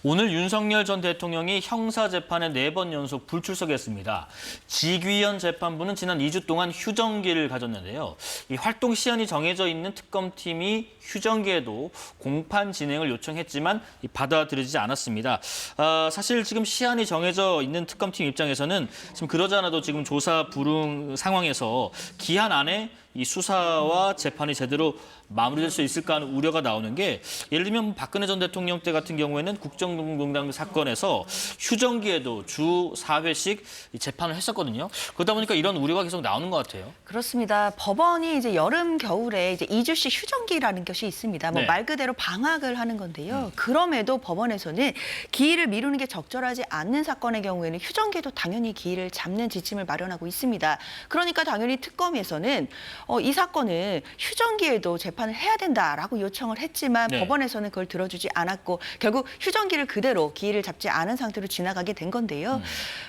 오늘 윤석열 전 대통령이 형사재판에 4번 연속 불출석했습니다. 지귀현 재판부는 지난 2주 동안 휴정기를 가졌는데요. 이 활동 시한이 정해져 있는 특검팀이 휴정기에도 공판 진행을 요청했지만 받아들이지 않았습니다. 사실 지금 시한이 정해져 있는 특검팀 입장에서는 지금 그러지 않아도 지금 조사 불응 상황에서 기한 안에 이 수사와 재판이 제대로 마무리될 수 있을까 하는 우려가 나오는 게, 예를 들면 박근혜 전 대통령 때 같은 경우에는 국정농단 사건에서 휴정기에도 주 4회씩 재판을 했었거든요. 그러다 보니까 이런 우려가 계속 나오는 것 같아요. 그렇습니다. 법원이 이제 여름 겨울에 이제 2주씩 휴정기라는 것이 있습니다. 네. 말 그대로 방학을 하는 건데요. 그럼에도 법원에서는 기일을 미루는 게 적절하지 않는 사건의 경우에는 휴정기에도 당연히 기일을 잡는 지침을 마련하고 있습니다. 그러니까 당연히 특검에서는 이 사건은 휴정기에도 재판을 해야 된다라고 요청을 했지만 네. 법원에서는 그걸 들어주지 않았고 결국 휴정기를 그대로 기일을 잡지 않은 상태로 지나가게 된 건데요.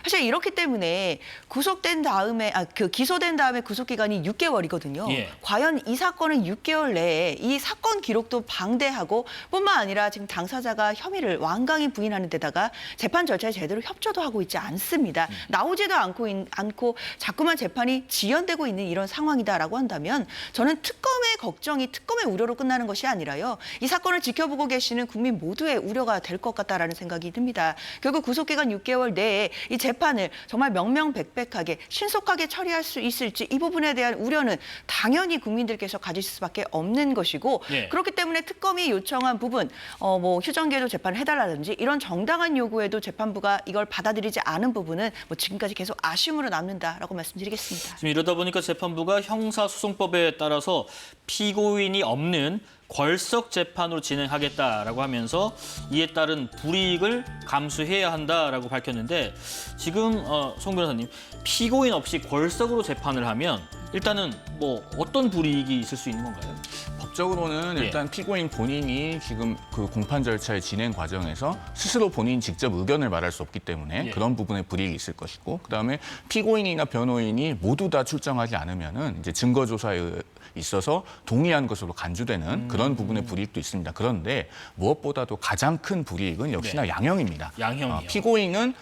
사실 이렇기 때문에 구속된 다음에 기소된 다음에 구속 기간이 6개월이거든요. 예. 과연 이 사건은 6개월 내에 이 사건 기록도 방대하고 뿐만 아니라 지금 당사자가 혐의를 완강히 부인하는 데다가 재판 절차에 제대로 협조도 하고 있지 않습니다. 나오지도 않고 자꾸만 재판이 지연되고 있는 이런 상황이다라고 한다면 저는 특검의 걱정이 특검의 우려로 끝나는 것이 아니라요. 이 사건을 지켜보고 계시는 국민 모두의 우려가 될 것 같다라는 생각이 듭니다. 결국 구속기간 6개월 내에 이 재판을 정말 명명백백하게 신속하게 처리할 수 있을지 이 부분에 대한 우려는 당연히 국민들께서 가지실 수밖에 없는 것이고 예. 그렇기 때문에 특검이 요청한 부분 뭐 휴정기에도 재판을 해달라든지 이런 정당한 요구에도 재판부가 이걸 받아들이지 않은 부분은 뭐 지금까지 계속 아쉬움으로 남는다라고 말씀드리겠습니다. 지금 이러다 보니까 재판부가 형사소송법에 따라서 피고인이 없는 궐석 재판으로 진행하겠다라고 하면서 이에 따른 불이익을 감수해야 한다라고 밝혔는데, 지금 송 변호사님, 피고인 없이 궐석으로 재판을 하면 일단은 뭐 어떤 불이익이 있을 수 있는 건가요? 법적으로는 일단 피고인 본인이 지금 그 공판 절차의 진행 과정에서 스스로 본인 직접 의견을 말할 수 없기 때문에 그런 부분에 불이익이 있을 것이고, 그다음에 피고인이나 변호인이 모두 다 출정하지 않으면은 이제 증거 조사에 있어서 동의한 것으로 간주되는 그런 부분의 불이익도 있습니다. 그런데 무엇보다도 가장 큰 불이익은 역시나 양형입니다. 양형이요. 피고인은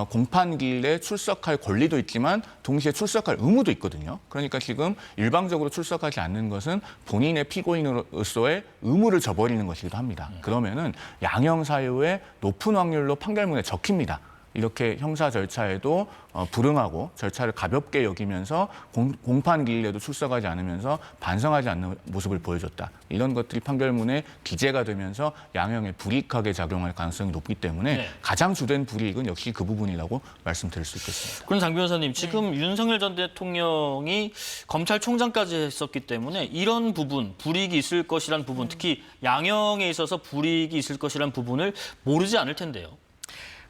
공판기일에 출석할 권리도 있지만 동시에 출석할 의무도 있거든요. 그러니까 지금 일방적으로 출석하지 않는 것은 본인의 피고인으로서의 의무를 저버리는 것이기도 합니다. 그러면은 양형 사유의 높은 확률로 판결문에 적힙니다. 이렇게 형사 절차에도 불응하고 절차를 가볍게 여기면서 공판 기일에도 출석하지 않으면서 반성하지 않는 모습을 보여줬다. 이런 것들이 판결문에 기재가 되면서 양형에 불이익하게 작용할 가능성이 높기 때문에 가장 주된 불이익은 역시 그 부분이라고 말씀드릴 수 있겠습니다. 그럼 장 변호사님, 지금 윤석열 전 대통령이 검찰총장까지 했었기 때문에 이런 부분, 불이익이 있을 것이란 부분, 특히 양형에 있어서 불이익이 있을 것이란 부분을 모르지 않을 텐데요.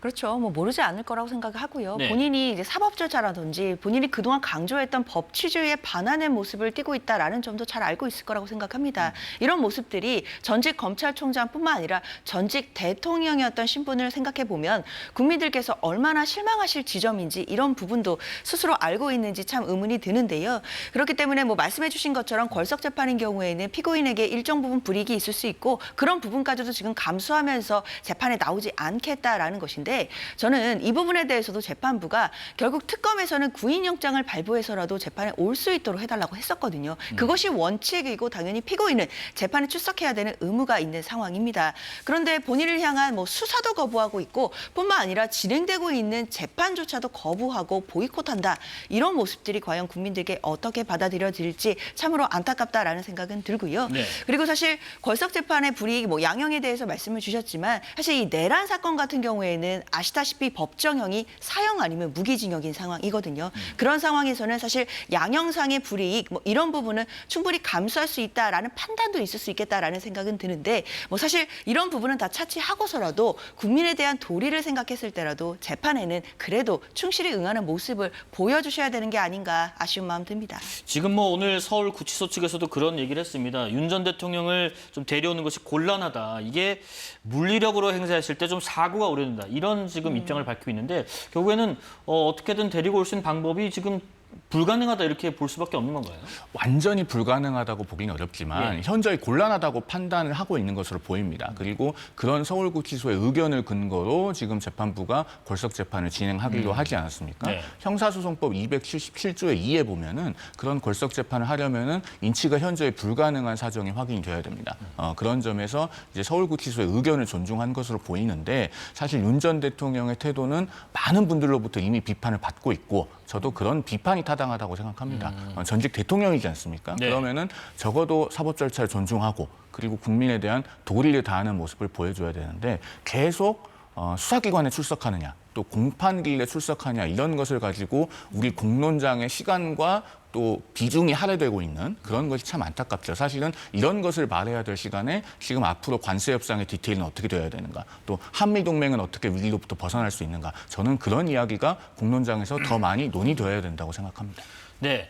그렇죠. 뭐 모르지 않을 거라고 생각하고요. 네. 본인이 이제 사법 절차라든지 본인이 그동안 강조했던 법 취지에 반하는 모습을 띠고 있다라는 점도 잘 알고 있을 거라고 생각합니다. 이런 모습들이 전직 검찰총장뿐만 아니라 전직 대통령이었던 신분을 생각해 보면 국민들께서 얼마나 실망하실 지점인지 이런 부분도 스스로 알고 있는지 참 의문이 드는데요. 그렇기 때문에 뭐 말씀해 주신 것처럼 궐석 재판인 경우에는 피고인에게 일정 부분 불이익이 있을 수 있고 그런 부분까지도 지금 감수하면서 재판에 나오지 않겠다라는 것인데, 저는 이 부분에 대해서도 재판부가 결국 특검에서는 구인영장을 발부해서라도 재판에 올 수 있도록 해달라고 했었거든요. 그것이 원칙이고 당연히 피고인은 재판에 출석해야 되는 의무가 있는 상황입니다. 그런데 본인을 향한 뭐 수사도 거부하고 있고 뿐만 아니라 진행되고 있는 재판조차도 거부하고 보이콧한다. 이런 모습들이 과연 국민들께 어떻게 받아들여질지 참으로 안타깝다라는 생각은 들고요. 네. 그리고 사실 궐석 재판의 불이익, 뭐 양형에 대해서 말씀을 주셨지만 사실 이 내란 사건 같은 경우에는 아시다시피 법정형이 사형 아니면 무기징역인 상황이거든요. 그런 상황에서는 사실 양형상의 불이익 뭐 이런 부분은 충분히 감수할 수 있다라는 판단도 있을 수 있겠다라는 생각은 드는데, 뭐 사실 이런 부분은 다 차치하고서라도 국민에 대한 도리를 생각했을 때라도 재판에는 그래도 충실히 응하는 모습을 보여주셔야 되는 게 아닌가 아쉬운 마음 듭니다. 지금 뭐 오늘 서울구치소 측에서도 그런 얘기를 했습니다. 윤 전 대통령을 좀 데려오는 것이 곤란하다. 이게 물리력으로 행사했을 때 좀 사고가 우려된다. 이런 지금 입장을 밝히고 있는데, 결국에는 어떻게든 데리고 올 수 있는 방법이 지금 불가능하다 이렇게 볼 수밖에 없는 건가요? 완전히 불가능하다고 보기는 어렵지만 예. 현저히 곤란하다고 판단을 하고 있는 것으로 보입니다. 그리고 그런 서울구치소의 의견을 근거로 지금 재판부가 골석 재판을 진행하기로 하지 않았습니까? 네. 형사소송법 277조의 2에 보면은 그런 골석 재판을 하려면은 인치가 현저히 불가능한 사정이 확인이 돼야 됩니다. 그런 점에서 이제 서울구치소의 의견을 존중한 것으로 보이는데 사실 윤 전 대통령의 태도는 많은 분들로부터 이미 비판을 받고 있고 저도 그런 비판이 타당하다고 생각합니다. 전직 대통령이지 않습니까? 네. 그러면은 적어도 사법 절차를 존중하고 그리고 국민에 대한 도리를 다하는 모습을 보여줘야 되는데 계속 수사기관에 출석하느냐 또 공판기일에 출석하냐 이런 것을 가지고 우리 공론장의 시간과 또 비중이 할애되고 있는 그런 것이 참 안타깝죠. 사실은 이런 것을 말해야 될 시간에 지금 앞으로 관세 협상의 디테일은 어떻게 되어야 되는가, 또 한미 동맹은 어떻게 위기로부터 벗어날 수 있는가. 저는 그런 이야기가 공론장에서 더 많이 논의되어야 된다고 생각합니다. 네.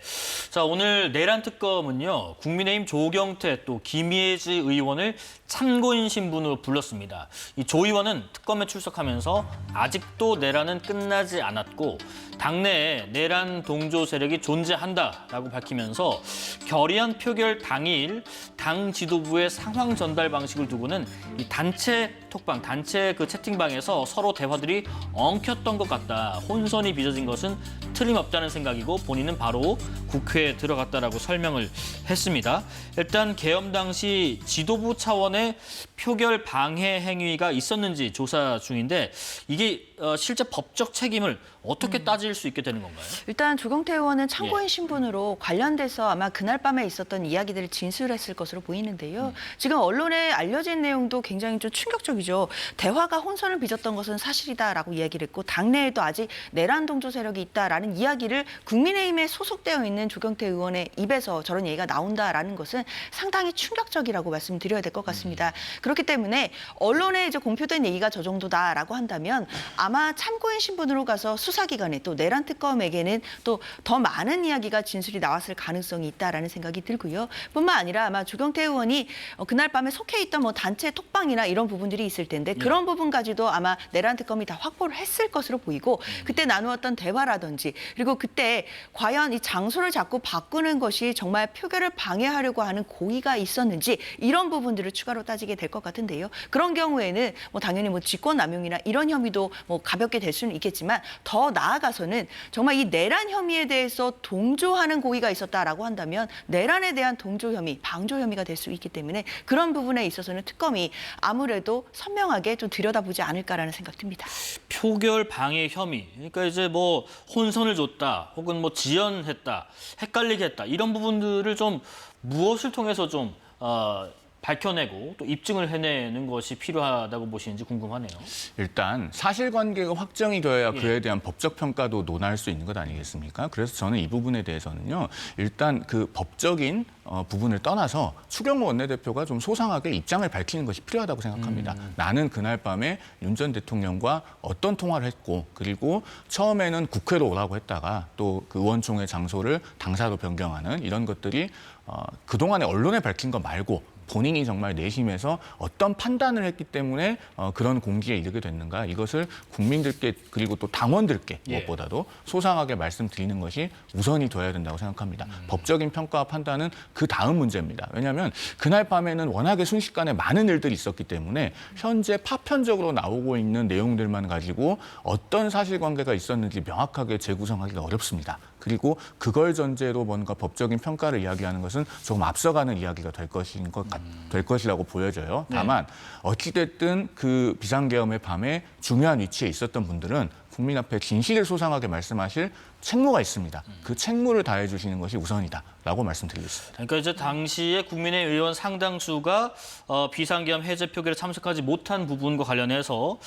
자, 오늘 내란 특검은요, 국민의힘 조경태 또 김예지 의원을 참고인 신분으로 불렀습니다. 이 조 의원은 특검에 출석하면서 아직도 내란은 끝나지 않았고 당내에 내란 동조 세력이 존재한다라고 밝히면서 결의안 표결 당일 당 지도부의 상황 전달 방식을 두고는 이 단체 톡방, 단체 그 채팅방에서 서로 대화들이 엉켰던 것 같다. 혼선이 빚어진 것은 틀림없다는 생각이고 본인은 바로 국회에 들어갔다라고 설명을 했습니다. 일단 계엄 당시 지도부 차원의 표결 방해 행위가 있었는지 조사 중인데 이게 실제 법적 책임을 어떻게 따질 수 있게 되는 건가요? 일단 조경태 의원은 참고인 신분으로 관련돼서 아마 그날 밤에 있었던 이야기들을 진술했을 것으로 보이는데요. 지금 언론에 알려진 내용도 굉장히 좀 충격적이죠. 대화가 혼선을 빚었던 것은 사실이다라고 이야기를 했고 당내에도 아직 내란 동조 세력이 있다라는 이야기를 국민의힘에 소속되어 있는 조경태 의원의 입에서 저런 얘기가 나온다라는 것은 상당히 충격적이라고 말씀드려야 될 것 같습니다. 그렇기 때문에 언론에 이제 공표된 얘기가 저 정도다라고 한다면 아마 참고인 신분으로 가서 수사기관에 또 내란 특검에게는 또 더 많은 이야기가 진술이 나왔을 가능성이 있다라는 생각이 들고요. 뿐만 아니라 아마 조경태 의원이 그날 밤에 속해 있던 뭐 단체 톡방이나 이런 부분들이 있을 텐데 그런 부분까지도 아마 내란 특검이 다 확보를 했을 것으로 보이고 그때 나누었던 대화라든지 그리고 그때 과연 이 장소를 자꾸 바꾸는 것이 정말 표결을 방해하려고 하는 고의가 있었는지 이런 부분들을 추가로 따지게 될 것 같은데요. 그런 경우에는 뭐 당연히 뭐 직권남용이나 이런 혐의도 뭐 가볍게 될 수는 있겠지만 더 나아가서는 정말 이 내란 혐의에 대해서 동조하는 고의가 있었다라고 한다면 내란에 대한 동조 혐의, 방조 혐의가 될 수 있기 때문에 그런 부분에 있어서는 특검이 아무래도 선명하게 좀 들여다보지 않을까라는 생각 듭니다. 표결 방해 혐의. 그러니까 이제 뭐 혼선을 줬다, 혹은 뭐 지연했다, 헷갈리게 했다 이런 부분들을 좀 무엇을 통해서 좀 밝혀내고 또 입증을 해내는 것이 필요하다고 보시는지 궁금하네요. 일단 사실관계가 확정이 되어야 예. 그에 대한 법적 평가도 논할 수 있는 것 아니겠습니까? 그래서 저는 이 부분에 대해서는요. 일단 그 법적인 부분을 떠나서 추경호 원내대표가 좀 소상하게 입장을 밝히는 것이 필요하다고 생각합니다. 나는 그날 밤에 윤 전 대통령과 어떤 통화를 했고 그리고 처음에는 국회로 오라고 했다가 또 그 의원총회 장소를 당사로 변경하는 이런 것들이 그동안에 언론에 밝힌 것 말고 본인이 정말 내심에서 어떤 판단을 했기 때문에 그런 공지에 이르게 됐는가 이것을 국민들께 그리고 또 당원들께 무엇보다도 소상하게 말씀드리는 것이 우선이 돼야 된다고 생각합니다. 법적인 평가와 판단은 그 다음 문제입니다. 왜냐하면 그날 밤에는 워낙에 순식간에 많은 일들이 있었기 때문에 현재 파편적으로 나오고 있는 내용들만 가지고 어떤 사실관계가 있었는지 명확하게 재구성하기가 어렵습니다. 그리고 그걸 전제로 뭔가 법적인 평가를 이야기하는 것은 조금 앞서가는 이야기가 될 것이라고 보여져요. 다만 어찌됐든 그 비상계엄의 밤에 중요한 위치에 있었던 분들은 국민 앞에 진실을 소상하게 말씀하실 책무가 있습니다. 그 책무를 다해 주시는 것이 우선이다라고 말씀드리겠습니다. 그러니까 이제 당시에 국민의힘 의원 상당수가 비상계엄 해제 표결에 참석하지 못한 부분과 관련해서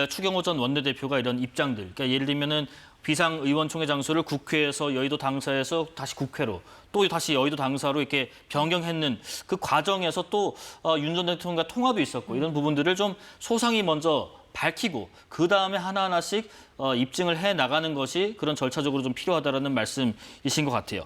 추경호 전 원내대표가 이런 입장들, 그러니까 예를 들면은 비상의원총회 장소를 국회에서 여의도 당사에서 다시 국회로 또 다시 여의도 당사로 이렇게 변경했는 그 과정에서 또 윤 전 대통령과 통합이 있었고 이런 부분들을 좀 소상히 먼저 밝히고 그 다음에 하나하나씩 입증을 해 나가는 것이 그런 절차적으로 좀 필요하다라는 말씀이신 것 같아요.